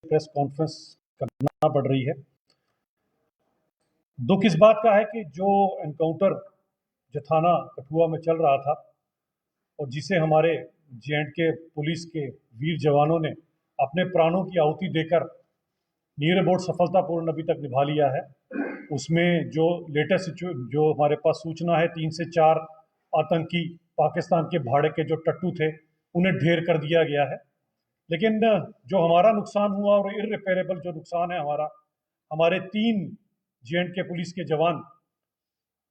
Press conference करना पड़ रही है। दुख इस बात का है कि जो एनकाउंटर जो थाना कठुआ में चल रहा था और जिसे हमारे जे.एंड.के पुलिस के वीर जवानों ने अपने प्राणों की आहुति देकर नीर अबाउट सफलतापूर्ण अभी तक निभा लिया है, उसमें जो लेटेस्ट जो हमारे पास सूचना है, 3 से 4 आतंकी पाकिस्तान के भाड़े के जो टट्टू थे उन्हें ढेर कर दिया गया है। लेकिन जो हमारा नुकसान हुआ और इररिपेयरेबल जो नुकसान है हमारा, हमारे 3 जे.एंड.के पुलिस के जवान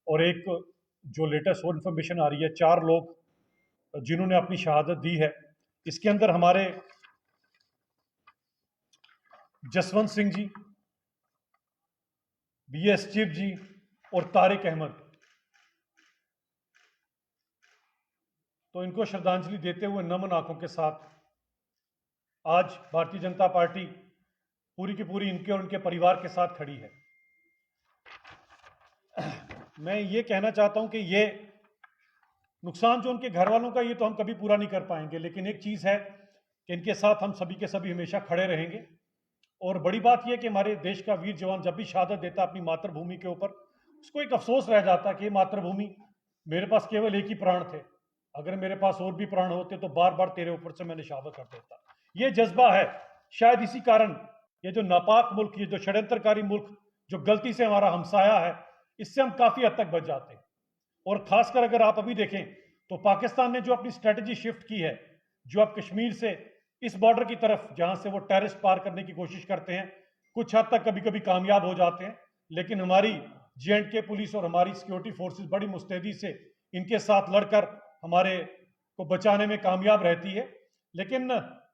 और एक जो लेटेस्ट और इन्फॉर्मेशन आ रही है 4 लोग जिन्होंने अपनी शहादत दी है। इसके अंदर हमारे जसवंत सिंह जी, बी.एस. चिप जी और तारिक अहमद। तो इनको श्रद्धांजलि देते हुए नमन आंखों के साथ आज भारतीय जनता पार्टी पूरी की पूरी इनके और उनके परिवार के साथ खड़ी है। मैं ये कहना चाहता हूं कि ये नुकसान जो उनके घर वालों का, ये तो हम कभी पूरा नहीं कर पाएंगे, लेकिन एक चीज़ है कि इनके साथ हम सभी के सभी हमेशा खड़े रहेंगे। और बड़ी बात यह कि हमारे देश का वीर जवान जब भी शहादत देता अपनी मातृभूमि के ऊपर, उसको एक अफसोस रह जाता कि मातृभूमि, मेरे पास केवल एक ही प्राण थे, अगर मेरे पास और भी प्राण होते तो बार बार तेरे ऊपर से मैं निशावर कर देता। ये जज्बा है, शायद इसी कारण ये जो नापाक मुल्क, ये जो षड्यंत्रकारी मुल्क जो गलती से हमारा हमसाया है, इससे हम काफ़ी हद तक बच जाते हैं। और खासकर अगर आप अभी देखें तो पाकिस्तान ने जो अपनी स्ट्रेटजी शिफ्ट की है, जो अब कश्मीर से इस बॉर्डर की तरफ जहां से वो टेररिस्ट पार करने की कोशिश करते हैं, कुछ हद तक कभी कभी कामयाब हो जाते हैं, लेकिन हमारी जे.एंड.के पुलिस और हमारी सिक्योरिटी फोर्सेस बड़ी मुस्तैदी से इनके साथ लड़कर हमारे को बचाने में कामयाब रहती है। लेकिन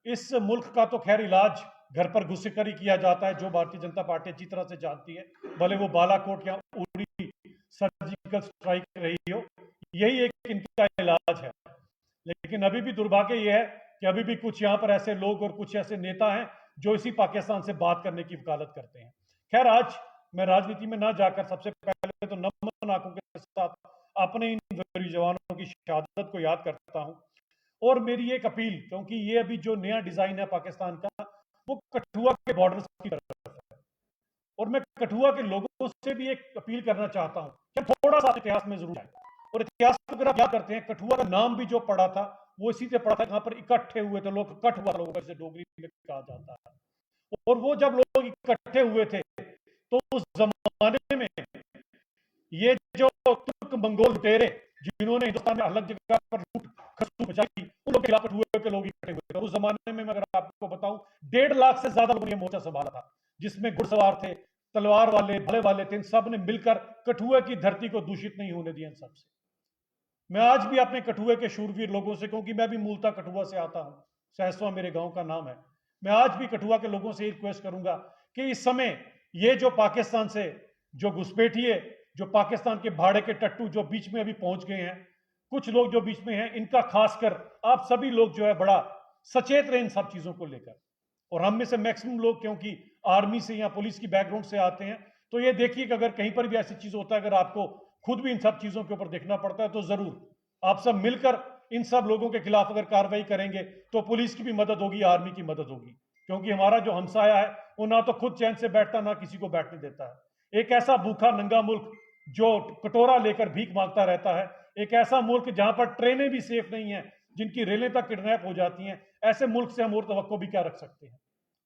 इस मुल्क का तो खैर इलाज घर पर घुस कर ही किया जाता है, जो भारतीय जनता पार्टी अच्छी तरह से जानती है, भले वो बालाकोट या उरी सर्जिकल स्ट्राइक रही हो, यही एक इनका इलाज है। लेकिन अभी भी दुर्भाग्य यह है कि अभी भी कुछ यहाँ पर ऐसे लोग और कुछ ऐसे नेता हैं जो इसी पाकिस्तान से बात करने की वकालत करते हैं। खैर, आज मैं राजनीति में ना जाकर सबसे पहले तो नमन आंखों के साथ अपने इन वीर जवानों की शहादत को याद करता हूं। और मेरी एक अपील, क्योंकि ये अभी जो नया डिजाइन है पाकिस्तान का, वो कठुआ के बॉर्डर की तरफ है, और मैं कठुआ के लोगों से भी एक अपील करना चाहता हूं कि थोड़ा सा इतिहास में जरूर जाए। और इतिहास अगर आप याद करते हैं, कठुआ का नाम भी जो पड़ा था वो इसी से पड़ा था, यहाँ पर इकट्ठे हुए थे लोग, कठुआ लोगों को जैसे डोगरी में कहा जाता है। और वो जब लोग इकट्ठे हुए थे तो उस जमाने में ये जो तुर्क मंगोल लुटेरे जिन्होंने हिंदुस्तान में अलग जगह पर लूट खसू बचाई, उन लोगों के खिलाफ कठुए के लोग इकट्ठे हुए थे। उस जमाने में अगर आपको बताऊं, 1.5 लाख से ज्यादा लोगों ने मोर्चा संभाला था, जिसमें घुड़सवार थे, तलवार वाले, भले वाले थे, इन सब ने मिलकर कठुए की धरती को दूषित नहीं होने दिया। इन सबसे मैं आज भी अपने कठुए के शूरवीर लोगों से, क्योंकि मैं भी मूलतः कठुआ से आता हूं, सहसवा मेरे गांव का नाम है, मैं आज भी कठुआ के लोगों से रिक्वेस्ट करूंगा कि इस समय ये जो पाकिस्तान से जो घुसपैठिए, जो पाकिस्तान के भाड़े के टट्टू जो बीच में अभी पहुंच गए हैं, कुछ लोग जो बीच में हैं, इनका खासकर आप सभी लोग जो है बड़ा सचेत रहे इन सब चीजों को लेकर। और हम में से मैक्सिमम लोग क्योंकि आर्मी से या पुलिस की बैकग्राउंड से आते हैं, तो ये देखिए कि अगर कहीं पर भी ऐसी चीज होता है, अगर आपको खुद भी इन सब चीजों के ऊपर देखना पड़ता है, तो जरूर आप सब मिलकर इन सब लोगों के खिलाफ अगर कार्रवाई करेंगे तो पुलिस की भी मदद होगी, आर्मी की मदद होगी। क्योंकि हमारा जो हमसाया है वो ना तो खुद चैन से बैठता, ना किसी को बैठने देता है। एक ऐसा भूखा नंगा मुल्क जो कटोरा लेकर भीख मांगता रहता है, एक ऐसा मुल्क जहां पर ट्रेनें भी सेफ नहीं है, जिनकी रेलें तक किडनैप हो जाती हैं, ऐसे मुल्क से हम और तवक्को भी क्या रख सकते हैं।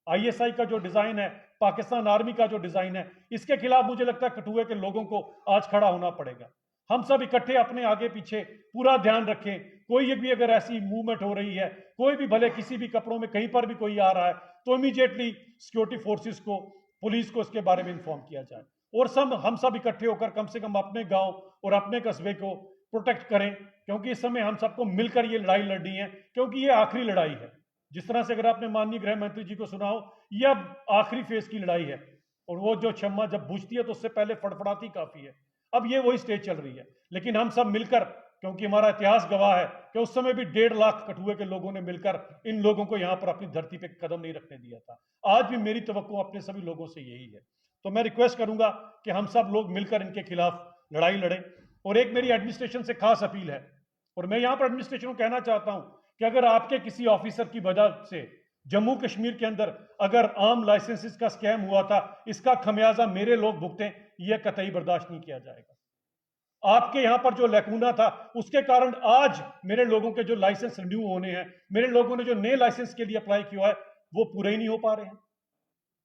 आईएसआई का जो डिजाइन है, पाकिस्तान आर्मी का जो डिजाइन है, इसके खिलाफ मुझे लगता है कठुए के लोगों को आज खड़ा होना पड़ेगा। हम सब इकट्ठे अपने आगे पीछे पूरा ध्यान रखें, कोई भी अगर ऐसी मूवमेंट हो रही है, कोई भी भले किसी भी कपड़ों में कहीं पर भी कोई आ रहा है, तो इमीडिएटली सिक्योरिटी फोर्सेस को, पुलिस को इसके बारे में इन्फॉर्म किया जाए, और हम सब इकट्ठे होकर कम से कम अपने गांव और अपने कस्बे को प्रोटेक्ट करें। क्योंकि इस समय हम सबको मिलकर ये लड़ाई लड़नी है, क्योंकि ये आखिरी लड़ाई है। जिस तरह से अगर आपने माननीय गृह मंत्री जी को सुना हो, यह अब आखिरी फेज की लड़ाई है, और वो जो क्षमा जब बुझती है तो उससे पहले फड़फड़ाती काफी है। अब ये वही स्टेज चल रही है, लेकिन हम सब मिलकर, क्योंकि हमारा इतिहास गवाह है कि उस समय भी 1.5 लाख कठुए के लोगों ने मिलकर इन लोगों को यहाँ पर अपनी धरती पे कदम नहीं रखने दिया था। आज भी मेरी तवक्को अपने सभी लोगों से यही है। तो मैं रिक्वेस्ट करूंगा कि हम सब लोग मिलकर इनके खिलाफ लड़ाई लड़ें। और एक मेरी एडमिनिस्ट्रेशन से खास अपील है, और मैं यहाँ पर एडमिनिस्ट्रेशन को कहना चाहता हूँ कि अगर आपके किसी ऑफिसर की वजह से जम्मू कश्मीर के अंदर अगर आम लाइसेंसेस का स्कैम हुआ था, इसका खमियाजा मेरे लोग भुगतें, यह कतई बर्दाश्त नहीं किया जाएगा। आपके यहां पर जो लैकूना था, उसके कारण आज मेरे लोगों के जो लाइसेंस रिन्यू होने हैं, मेरे लोगों ने जो नए लाइसेंस के लिए अप्लाई किया है, वो पूरे ही नहीं हो पा रहे हैं।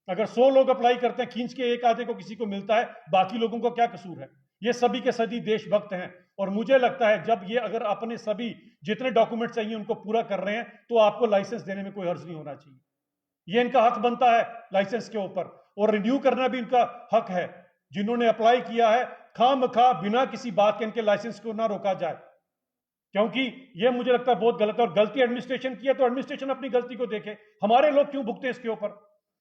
अगर 100 लोग अप्लाई करते हैं, खींच के एक आधे को किसी को मिलता है, बाकी लोगों को क्या कसूर है? ये सभी के सभी देशभक्त हैं, और मुझे लगता है जब ये अगर अपने सभी जितने डॉक्यूमेंट चाहिए उनको पूरा कर रहे हैं, तो आपको लाइसेंस देने में कोई हर्ज नहीं होना चाहिए। ये इनका हक बनता है लाइसेंस के ऊपर, और रिन्यू करना भी इनका हक है। जिन्होंने अप्लाई किया है, खामखा बिना किसी बात के इनके लाइसेंस को ना रोका जाए, क्योंकि ये मुझे लगता है बहुत गलत है। और गलती एडमिनिस्ट्रेशन की है तो एडमिनिस्ट्रेशन अपनी गलती को देखे, हमारे लोग क्यों भुगते इसके ऊपर?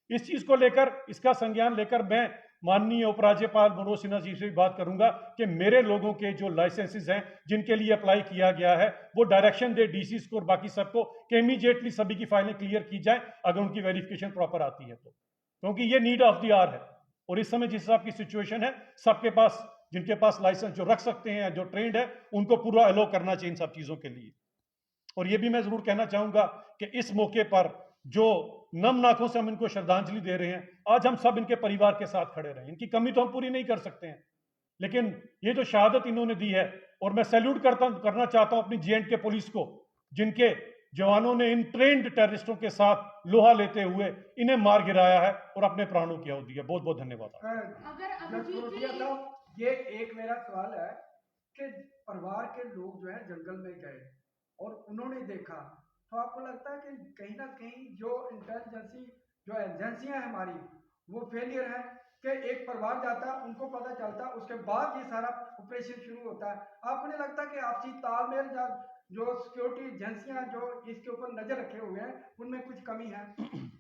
इस चीज को लेकर, इसका संज्ञान लेकर मैं माननीय उपराज्यपाल मनोज सिन्हा जी से भी बात करूंगा कि मेरे लोगों के जो लाइसेंसेस हैं जिनके लिए अप्लाई किया गया है, वो डायरेक्शन दे डीसीज को और बाकी सबको कि इमीडिएटली सभी की फाइलें क्लियर की जाए अगर उनकी वेरिफिकेशन प्रॉपर आती है तो, क्योंकि ये नीड ऑफ द आवर है। और इस समय जिस हिसाब की सिचुएशन है, सबके पास, जिनके पास लाइसेंस जो रख सकते हैं, जो ट्रेंड है, उनको पूरा अलो करना चाहिए इन सब चीजों के लिए। और ये भी मैं जरूर कहना चाहूंगा कि इस मौके पर जो नम नाखों से हम इनको श्रद्धांजलि दे रहे हैं, आज हम सब इनके परिवार के साथ खड़े रहे। इनकी कमी तो हम पूरी नहीं कर सकते हैं, लेकिन ये जो शहादत इन्होंने दी है, और मैं सैल्यूट करना चाहता हूं अपनी J&K पुलिस को, जिनके जवानों ने इन ट्रेंड टेररिस्टों के साथ लोहा लेते हुए इन्हें मार गिराया है और अपने प्राणों की आहुति दिया। बहुत बहुत धन्यवाद। ये एक मेरा सवाल है कि परिवार के लोग जो है जंगल में गए और उन्होंने देखा, तो आपको लगता है कि कहीं ना कहीं जो एजेंसियां हमारी वो फेलियर है कि एक परिवार जाता है, उनको पता चलता, उसके बाद ये सारा ऑपरेशन शुरू होता है? आपको नहीं लगता कि आपसी तालमेल जो सिक्योरिटी एजेंसियां जो इसके ऊपर नजर रखे हुए हैं उनमें कुछ कमी है?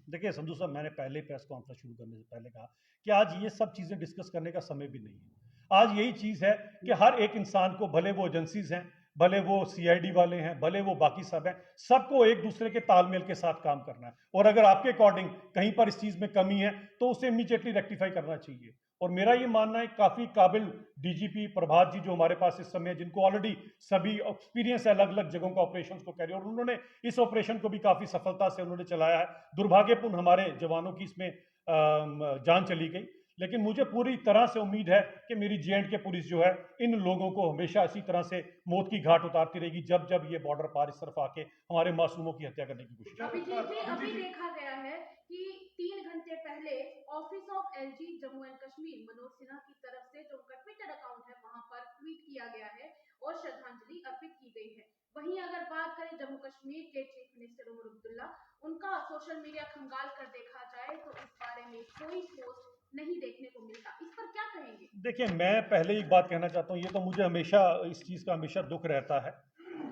देखिए संधू साहब, मैंने पहले प्रेस कॉन्फ्रेंस शुरू करने से पहले कहा कि आज ये सब चीजें डिस्कस करने का समय भी नहीं है। आज यही चीज है कि हर एक इंसान को, भले वो एजेंसीज हैं, भले वो सीआईडी वाले हैं, भले वो बाकी सब हैं, सबको एक दूसरे के तालमेल के साथ काम करना है। और अगर आपके अकॉर्डिंग कहीं पर इस चीज में कमी है तो उसे इमीडिएटली रेक्टिफाई करना चाहिए। और मेरा ये मानना है, काफी काबिल डीजीपी प्रभात जी जो हमारे पास इस समय, जिनको ऑलरेडी सभी एक्सपीरियंस है अलग अलग जगहों का ऑपरेशन को कैरी, और उन्होंने इस ऑपरेशन को भी काफी सफलता से उन्होंने चलाया है। दुर्भाग्यपूर्ण हमारे जवानों की इसमें जान चली गई, लेकिन मुझे पूरी तरह से उम्मीद है कि मेरी J&K पुलिस जो है इन लोगों को हमेशा इसी तरह से मौत की घाट उतारती रहेगी जब जब ये बॉर्डर पार इस तरफ आके हमारे मासूमों की हत्या करने की कोशिश करेगी। अभी देखा गया है कि 3 घंटे पहले office of LG Jammu and Kashmir Manoj Sinha की तरफ से जो उनका ट्विटर अकाउंट है वहां पर ट्वीट किया गया है और श्रद्धांजलि अर्पित की गई है। वहीं अगर बात करें जम्मू कश्मीर के चीफ मिनिस्टर उमर अब्दुल्ला, उनका सोशल मीडिया खंगाल कर देखा जाए तो इस बारे में कोई पोस्ट नहीं देखने को मिलता। इस पर क्या कहेंगे? देखिए, मैं पहले एक बात कहना चाहता हूँ, ये तो मुझे हमेशा इस चीज़ का हमेशा दुख रहता है,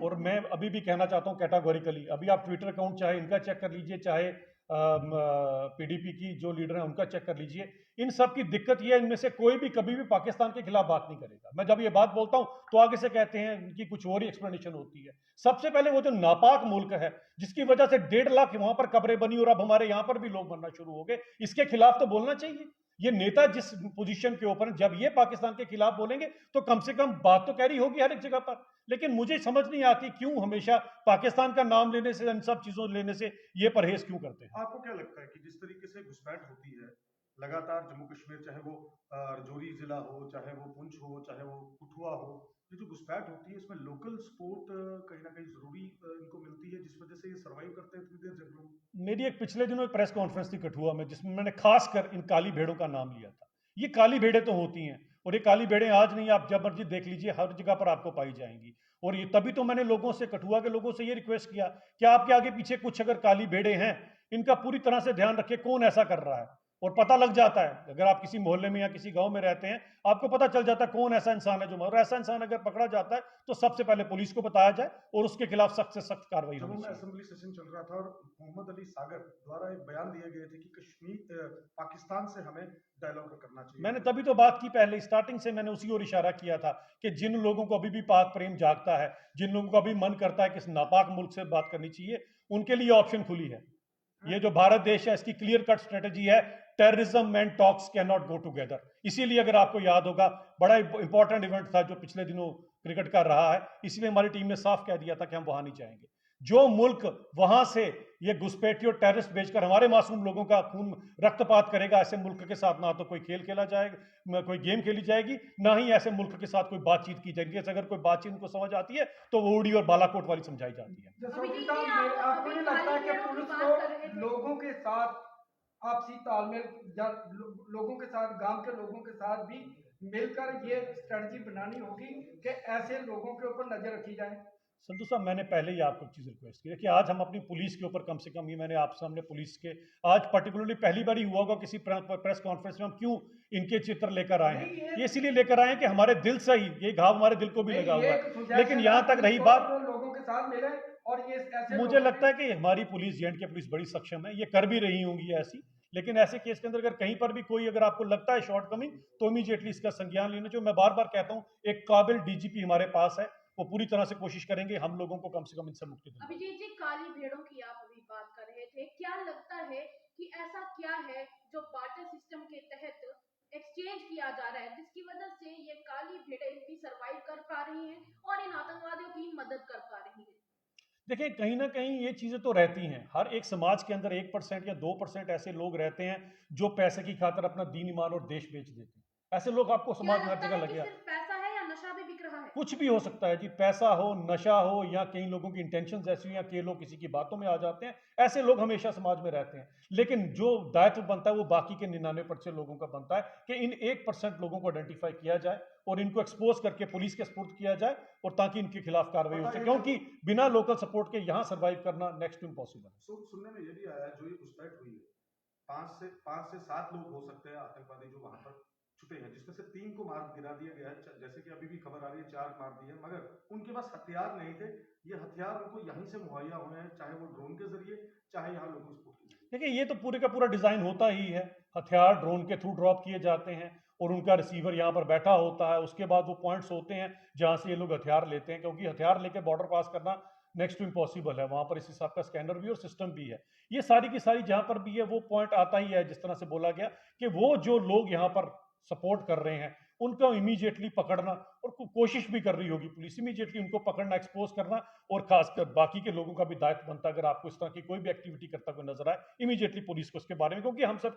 और मैं अभी भी कहना चाहता हूँ कैटेगोरिकली, अभी आप ट्विटर अकाउंट चाहे इनका चेक कर लीजिए, चाहे पीडीपी की जो लीडर है उनका चेक कर लीजिए, इन सब की दिक्कत ये है, इनमें से कोई भी कभी भी पाकिस्तान के खिलाफ बात नहीं करेगा। मैं जब ये बात बोलता हूं तो आगे से कहते हैं इनकी कुछ और ही एक्सप्लेनेशन होती है। सबसे पहले वो जो नापाक मुल्क है जिसकी वजह से 1.5 लाख वहां पर कब्रें बनी और अब हमारे यहां पर भी लोग मरना शुरू हो गए, इसके खिलाफ तो बोलना चाहिए। ये नेता जिस पोजीशन के ऊपर, जब ये पाकिस्तान के खिलाफ बोलेंगे तो कम से कम बात तो कैरी होगी हर एक जगह पर। लेकिन मुझे समझ नहीं आती क्यों हमेशा पाकिस्तान का नाम लेने से, इन सब चीजों लेने से ये परहेज क्यों करते हैं। आपको क्या लगता है कि जिस तरीके से घुसपैठ होती है लगातार जम्मू कश्मीर, चाहे वो राजौरी जिला हो, चाहे वो पुंछ हो, चाहे वो कठुआ हो, ये जो घुसपैठ होती है इसमें लोकल सपोर्ट कहीं ना कहीं जरूरी इनको मिलती है, जिस वजह से ये सर्वाइव करते हैं इतनी देर जंगलों में? मेरी एक पिछले दिनों एक प्रेस कॉन्फ्रेंस थी कठुआ में, जिसमें मैंने खासकर इन काली भेड़ों का नाम लिया था। ये काली भेड़ें तो होती हैं, और ये काली भेड़ें आज नहीं, आप जब मर्जी देख लीजिए, हर जगह पर आपको पाई जाएंगी। और ये तभी तो मैंने लोगों से, कठुआ के लोगों से ये रिक्वेस्ट किया कि आपके आगे पीछे कुछ अगर काली भेड़ें हैं, इनका पूरी तरह से ध्यान रखिए कौन ऐसा कर रहा है। और पता लग जाता है, अगर आप किसी मोहल्ले में या किसी गांव में रहते हैं, आपको पता चल जाता है कौन ऐसा इंसान है जो, और ऐसा इंसान अगर पकड़ा जाता है तो सबसे पहले पुलिस को बताया जाए और उसके खिलाफ सख्त से सख्त कार्रवाई होनी चाहिए। असेंबली सेशन चल रहा था और मोहम्मद अली सागर द्वारा एक बयान दिए गए थे कि कश्मीर पाकिस्तान से हमें डायलॉग करना चाहिए। मैंने तभी तो बात की, पहले स्टार्टिंग से मैंने उसी ओर इशारा किया था कि जिन लोगों को अभी भी पाक प्रेम जागता है, जिन लोगों को अभी मन करता है कि इस नापाक मुल्क से बात करनी चाहिए, उनके लिए ऑप्शन खुली है। ये जो भारत देश है, इसकी क्लियर कट स्ट्रेटेजी है, terrorism and talks can not go together. इसीलिए अगर आपको याद होगा, बड़ा इंपॉर्टेंट इवेंट था जो पिछले दिनों क्रिकेट का रहा है, इसलिए हमारी टीम ने साफ कह दिया था कि हम वहां नहीं जाएंगे। जो मुल्क वहां से ये घुसपैठी और टेररिस्ट भेजकर हमारे मासूम लोगों का खून रक्तपात करेगा, ऐसे मुल्क के साथ ना तो कोई खेल खेला जाएगा, ना कोई गेम खेली जाएगी, ना ही ऐसे मुल्क के साथ कोई बातचीत की जाएगी। अगर कोई बातचीत उनको समझ आती है तो वो उड़ी और बालाकोट वाली समझाई जाती है। जसोटी अभिजीत साहब, जी, आप आपको अभी नहीं लगता काली कि भेड़ों की पुलिस बात कर रहे को थे। लोगों के साथ आपसी तालमेल या लोगों के साथ, गांव के लोगों के साथ भी मिलकर ये स्ट्रेटजी बनानी होगी कि ऐसे लोगों के ऊपर नजर रखी जाए? संतोष साहब, मैंने पहले ही आपको एक चीज़ रिक्वेस्ट की है कि आज हम अपनी पुलिस के ऊपर कम से कम, ये मैंने आप सामने पुलिस के आज पर्टिकुलरली पहली बार ही हुआ होगा किसी प्रेस कॉन्फ्रेंस में हम क्यों इनके चित्र लेकर आए नहीं, हैं। ये इसीलिए लेकर आए हैं कि हमारे दिल से ही ये घाव हमारे दिल को भी लगा हुआ है। लेकिन यहाँ तक रही बात, लोगों के साथ मिले और ये ऐसे मुझे लगता है कि हमारी पुलिस, जे.एंड.के पुलिस बड़ी सक्षम है, ये कर भी रही होंगी ऐसी। लेकिन ऐसे केस के अंदर अगर कहीं पर भी कोई, अगर आपको लगता है शॉर्टकमिंग, तो इमीडिएटली इसका संज्ञान लेना चाहिए। मैं बार बार कहता हूँ, एक काबिल डीजीपी हमारे पास है, वो पूरी तरह से कोशिश करेंगे हम लोगों को कम से कम इनसे मुक्ति देने। अभिजीत जी, काली भेड़ों की आप अभी बात कर रहे थे, क्या लगता है कि ऐसा क्या है जो बार्टर सिस्टम के तहत एक्सचेंज किया जा रहा है जिसकी वजह से ये काली भेड़ें भी सरवाइव कर पा रही हैं और इन आतंकवादियों की मदद कर पा रही हैं? देखिए, कहीं ना कहीं ये चीजें तो रहती हैं। हर एक समाज के अंदर 1% या 2% ऐसे लोग रहते हैं जो पैसे की खातिर अपना दीन ईमान और देश बेच देते हैं। ऐसे लोग आपको क्या समाज में हर लगता जगह है कि लगे। सिर्फ पैसा है या नशा भी बिक रहा है? कुछ भी हो सकता है जी, पैसा हो, नशा हो, या कई लोगों की इंटेंशंस ऐसी हो, या कई लोग किसी की बातों में आ जाते हैं। ऐसे लोग हमेशा समाज में रहते हैं। लेकिन जो दायित्व बनता है वो बाकी के 99% लोगों का बनता है कि इन 1% लोगों को आइडेंटिफाई किया जाए और इनको एक्सपोज करके पुलिस के सुपुर्द किया जाए, और ताकि इनके खिलाफ कार्रवाई हो सके, क्योंकि बिना लोकल सपोर्ट के यहाँ सर्वाइव करना नेक्स्ट टू इम्पॉसिबल है। सुनने में ये भी आया, जो ये घुसपैठ हुई है, 5 से 7 लोग हो सकते हैं आतंकवादी जो वहां पर छुपे हैं, जिसमें से 3 को मार गिरा दिया गया है। जैसे कि अभी भी खबर आ रही है 4 मार दिए, मगर उनके पास हथियार नहीं थे। ये हथियार उनको यहीं से मुहैया हुए हैं, चाहे वो ड्रोन के जरिए, चाहे यहाँ लोकल सपोर्ट के जरिए। देखिए, ये तो पूरे का पूरा डिजाइन होता ही है। हथियार ड्रोन के थ्रू ड्रॉप किए जाते हैं और उनका रिसीवर यहाँ पर बैठा होता है। उसके बाद वो पॉइंट्स होते हैं जहाँ से ये लोग हथियार लेते हैं, क्योंकि हथियार लेके बॉर्डर पास करना नेक्स्ट टू इम्पॉसिबल है। वहाँ पर इस हिसाब का स्कैनर भी और सिस्टम भी है। ये सारी की सारी जहाँ पर भी है वो पॉइंट आता ही है, जिस तरह से बोला गया कि वो जो लोग यहाँ पर सपोर्ट कर रहे हैं उनको इमीडिएटली पकड़ना, और कोशिश भी कर रही होगी पुलिस इमीडिएटली उनको पकड़ना, एक्सपोज करना, और खासकर बाकी के लोगों का भी दायित्व बनता है, अगर आपको इस तरह की कोई भी एक्टिविटी करता कोई नजर आए, इमीडिएटली पुलिस को उसके बारे में, क्योंकि हम सब